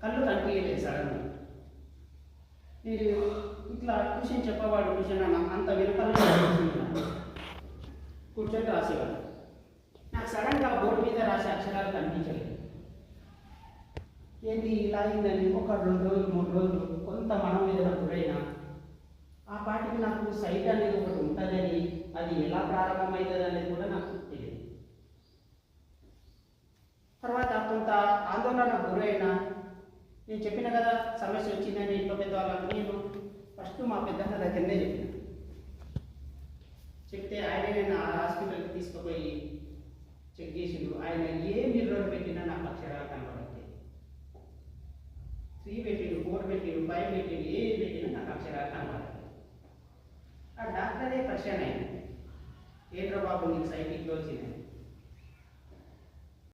కళ్ళు కనిపించలేదు సడన్గా. నేను ఇట్లా ట్యూషన్ చెప్పేవాడు ట్యూషన్ అంత వెనుకలు కూర్చొని రాసేవాడు. నాకు సడన్గా బోర్డు మీద రాసే అక్షరాలు కనిపించలేదు. ఏంటి ఇలా అయిందని ఒక 2 రోజులు 3 రోజులు కొంత మనోవేదన గురైనా ఆ పాటికి నాకు సైట్ అనేది ఒకటి ఉంటుందని, అది ఎలా ప్రారంభమవుతుంది అనేది కూడా నాకు తెలియదు. తర్వాత కొంత ఆందోళనకు గురైనా, నేను చెప్పిన కదా సమస్య వచ్చిందని ఇంట్లో పెద్దవాళ్ళకు, నేను ఫస్ట్ మా పెద్దన్న దగ్గరనే చెప్తే ఆయన నేను ఆ హాస్పిటల్కి తీసుకుపోయి చెక్ చేసిండు. ఆయన ఏ మిర్రర్ పెట్టినా నాకు అక్షరాలు కనబడతాయి. 3 పెట్టిండు, 4 పెట్టిండు, 5 పెట్టిండు, ఏ పెట్టినా నాకు అక్షరాలు కనబడతాయి. ఆ డాక్టరే పరిచయం అయింది. ఏంట్రా బాబు నీకు సైట్ ఇట్లా వచ్చింది.